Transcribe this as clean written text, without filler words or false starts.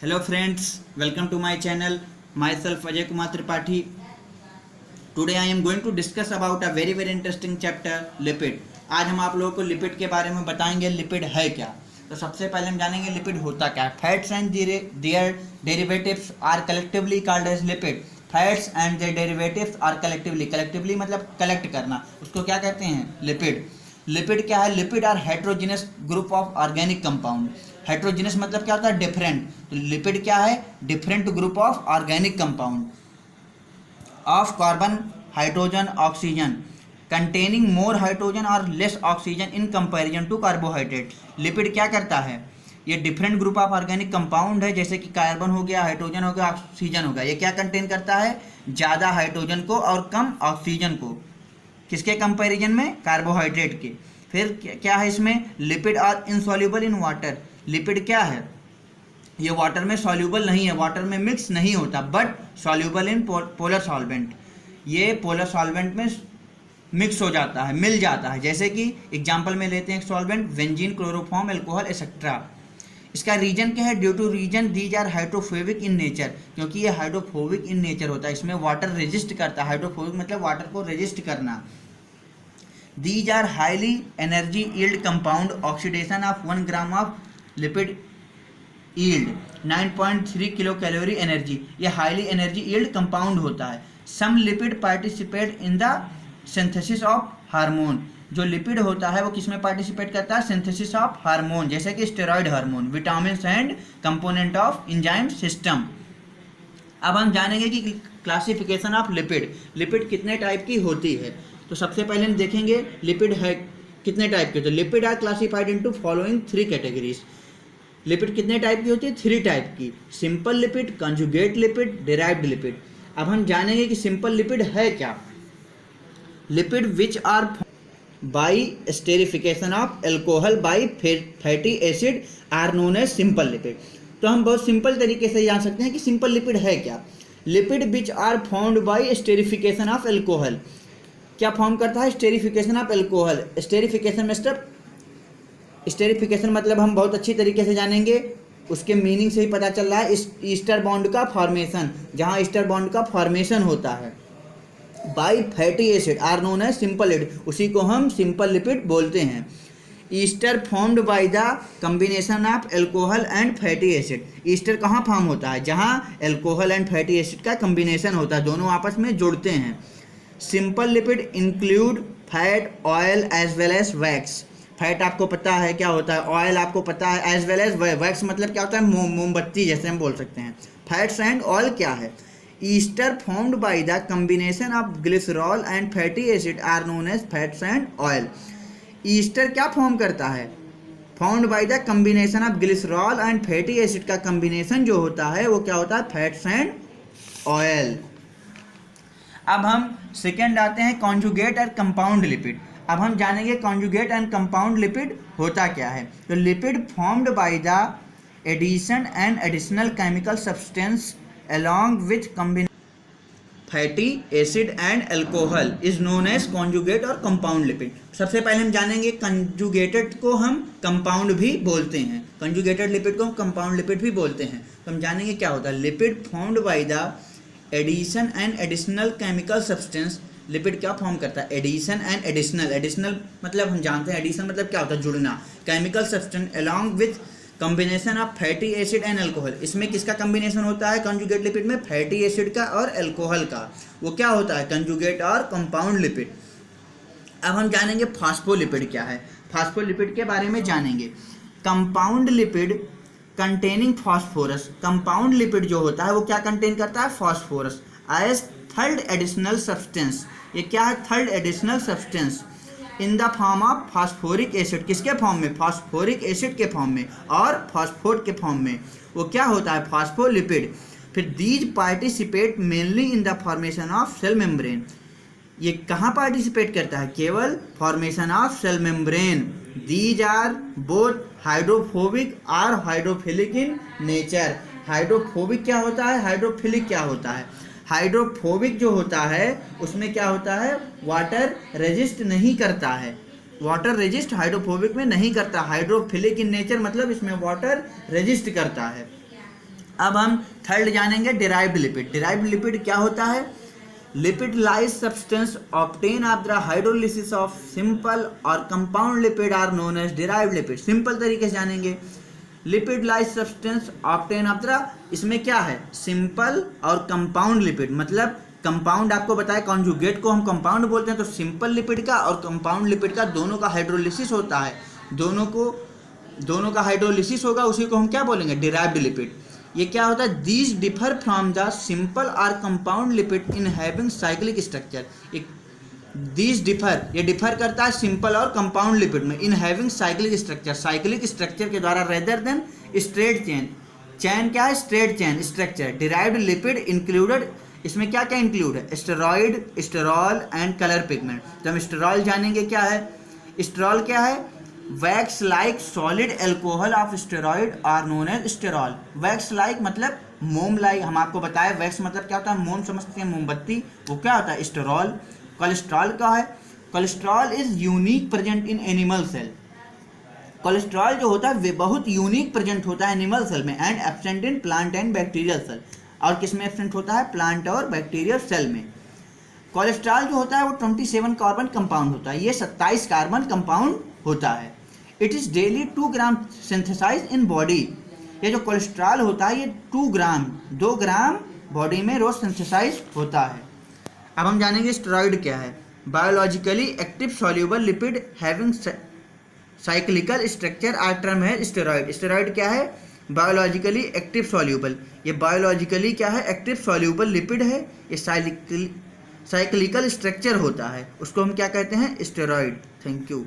Hello friends, welcome to my channel. Myself Ajay Kumar Tripathi. Today I am going to discuss about a very interesting chapter lipid. आज हम आप लोगों को lipid के बारे में बताएंगे लिपिड है क्या। तो सबसे पहले हम जानेंगे लिपिड होता क्या है। Fats and their derivatives are collectively called as lipid. Fats and their derivatives are collectively मतलब कलेक्ट करना, उसको क्या कहते हैं, लिपिड। लिपिड क्या है? Lipid are heterogeneous group of organic compound. Heterogeneous मतलब क्या होता है? डिफरेंट। तो लिपिड क्या है? Different group of organic compound of carbon, hydrogen, oxygen containing more hydrogen और less oxygen in comparison to carbohydrate. Lipid क्या करता है? ये different group of organic compound है, जैसे कि कार्बन हो गया, हाइड्रोजन हो गया, ऑक्सीजन हो गया। ये क्या कंटेन करता है? ज़्यादा हाइड्रोजन को और कम ऑक्सीजन को। किसके कंपैरिजन में? कार्बोहाइड्रेट के। फिर क्या है इसमें? Lipid are insoluble in water. Lipid क्या है? ये वाटर में सॉल्यूबल नहीं है, वाटर में मिक्स नहीं होता, but soluble in polar solvent. ये पोलर सॉल्वेंट में मिक्स हो जाता है, मिल जाता है। जैसे कि एग्जांपल में लेते हैं एक solvent, benzene, chloroform, alcohol etcetera. इसका रीजन क्या है? Due to reason these are hydrophobic in nature, क्योंकि ये हाइड्रोफोबिक इन नेचर होता है। इसमें वाटर रेजिस्ट करता है। हाइड्रोफोबिक मतलब वाटर को रेजिस्ट करना। These are highly energy yield compound. Oxidation of 1 gram of lipid yield 9.3 kilo calorie energy. ये हाईली एनर्जी यील्ड कंपाउंड होता है। Some lipid participate in the synthesis of hormone. जो lipid होता है वो किस में पार्टिसिपेट करता है? सिंथेसिस ऑफ हार्मोन, जैसे कि steroid hormone, vitamin and component of enzyme system. अब हम जानेंगे कि क्लासिफिकेशन ऑफ लिपिड। लिपिड कितने टाइप की होती है। तो सबसे पहले हम देखेंगे लिपिड है कितने टाइप के। तो lipid are classified into following 3 categories. Lipid कितने टाइप की होती है? 3 टाइप की। Simple lipid, conjugate lipid, derived lipid. अब हम जानेंगे कि सिंपल लिपिड है क्या। Lipid which are by esterification of alcohol by fatty acid are known as simple lipid. तो हम बहुत सिंपल तरीके से जान सकते हैं कि सिंपल लिपिड है क्या। Lipid which are formed by esterification of alcohol. क्या फॉर्म करता है? Esterification of alcohol. स्टेरिफिकेशन में स्टेरिफिकेशन मतलब हम बहुत अच्छी तरीके से जानेंगे, उसके मीनिंग से ही पता चल रहा है। ईस्टर बॉन्ड का फॉर्मेशन, जहाँ ईस्टर बॉन्ड का फॉर्मेशन होता है by fatty acid are known है सिंपल लिपिड, उसी को हम सिंपल लिपिड बोलते हैं। Ester formed by the combination of alcohol and fatty acid. Ester कहाँ फॉर्म होता है? जहाँ एल्कोहल एंड फैटी एसिड का कम्बिनेशन होता है, दोनों आपस में जुड़ते हैं। Simple lipid include fat, oil as well as wax. Fat आपको पता है क्या होता है, ऑयल आपको पता है, एज वेल एज वैक्स मतलब क्या होता है? मोमबत्ती जैसे हम बोल सकते हैं। फैट्स एंड ऑयल क्या है? Ester formed by the combination of glycerol and fatty acid are known as fats and oil. Ester क्या फॉर्म करता है? Formed by the combination of glycerol and fatty acid का कम्बिनेशन जो होता है वो क्या होता है? Fats and oil. अब हम सेकेंड आते हैं कॉन्जुगेट और कंपाउंड लिपिड। अब हम जानेंगे कॉन्जुगेट एंड कंपाउंड लिपिड होता क्या है। तो lipid formed by the addition and additional chemical substance along with fatty acid and alcohol is known as conjugate और कंपाउंड लिपिड। सबसे पहले हम जानेंगे कंजुगेटेड को हम कंपाउंड भी बोलते हैं, कंजुगेटेड लिपिड को हम कंपाउंड लिपिड भी बोलते हैं। तो हम जानेंगे क्या होता है। Lipid formed by the addition and additional chemical substance. Lipid क्या फॉर्म करता है? Addition and additional. एडिशनल मतलब हम जानते हैं, एडिशन मतलब क्या होता है? जुड़ना। Chemical substance along with combination of fatty acid and alcohol. इसमें किसका कॉम्बिनेशन होता है कंजुगेट लिपिड में? फैटी एसिड का और अल्कोहल का। वो क्या होता है? कंजुगेट और कंपाउंड लिपिड। अब हम जानेंगे फॉस्फोलिपिड क्या है। फॉस्फोलिपिड के बारे में जानेंगे। Compound lipid containing phosphorus. Compound lipid जो होता है वो क्या कंटेन करता है? Phosphorus as third additional substance. ये क्या है? Third additional substance in the form of phosphoric acid. किसके फॉर्म में? फास्फोरिक एसिड के फॉर्म में और फास्फोर के फॉर्म में। वो क्या होता है? फास्फोलिपिड। फिर these participate mainly in the formation of cell membrane. ये कहाँ पार्टिसिपेट करता है? केवल formation of cell membrane. These are both hydrophobic और हाइड्रोफिलिक इन नेचर। हाइड्रोफोबिक क्या होता है? हाइड्रोफिलिक क्या होता है? हाइड्रोफोबिक जो होता है उसमें क्या होता है? वाटर रेजिस्ट नहीं करता है। वाटर रेजिस्ट हाइड्रोफोबिक में नहीं करता। हाइड्रोफिलिक इन नेचर मतलब इसमें वाटर रेजिस्ट करता है। अब हम थर्ड जानेंगे डिराइव्ड लिपिड। डिराइव्ड लिपिड क्या होता है? Lipid lies substance obtain after hydrolysis of simple और compound lipid are known as derived lipid. Simple तरीके से जानेंगे, lipid lies substance obtain after, इसमें क्या है? सिंपल और कंपाउंड लिपिड, मतलब कंपाउंड आपको बताया कॉन्जुगेट को हम कंपाउंड बोलते हैं, तो सिंपल लिपिड का और कंपाउंड लिपिड का दोनों का हाइड्रोलिसिस होता है, दोनों का हाइड्रोलिसिस होगा, उसी को हम क्या बोलेंगे? Derived lipid. ये क्या होता है? These differ from the simple और compound lipid in having cyclic structure. These differ, ये डिफर करता है सिंपल और कंपाउंड लिपिड में, in having cyclic structure, cyclic structure के द्वारा, rather than straight chain. Chain क्या है? Straight chain structure. Derived lipid included, इसमें क्या क्या इंक्लूड है? Steroid, sterol and colour pigment. तो हम स्टेरॉल जानेंगे क्या है। स्टेरॉल क्या है? Wax like solid alcohol of steroid are known as sterol. Wax like मतलब मोम लाइक, हम आपको बताया वैक्स मतलब क्या होता है? मोम समझते हैं, मोमबत्ती, वो क्या होता है? स्टेरॉल। कोलेस्ट्रॉल क्या है? Cholesterol is unique present in animal cell. Cholesterol जो होता है वे बहुत यूनिक प्रेजेंट होता है एनिमल सेल में, and absent in plant and bacterial cell. और किस में एब्सेंट होता है? प्लांट और बैक्टीरियल सेल में। कोलेस्ट्रॉल जो होता है वो 27 कार्बन कंपाउंड होता है, ये 27 कार्बन कंपाउंड होता है। It is daily 2 gram synthesize in body. ये जो कोलेस्ट्रॉल होता है ये 2 ग्राम बॉडी में रोज सिंथेसाइज होता है। अब हम जानेंगे स्टेरॉइड क्या है। Biologically active soluble lipid having cyclical structure are term है स्टेरॉइड। स्टेरॉइड क्या है? Biologically active soluble. ये बायोलॉजिकली क्या है? एक्टिव सॉल्यूबल लिपिड है, ये साइक्लिकल स्ट्रक्चर होता है, उसको हम क्या कहते हैं? स्टेरॉइड। Thank you.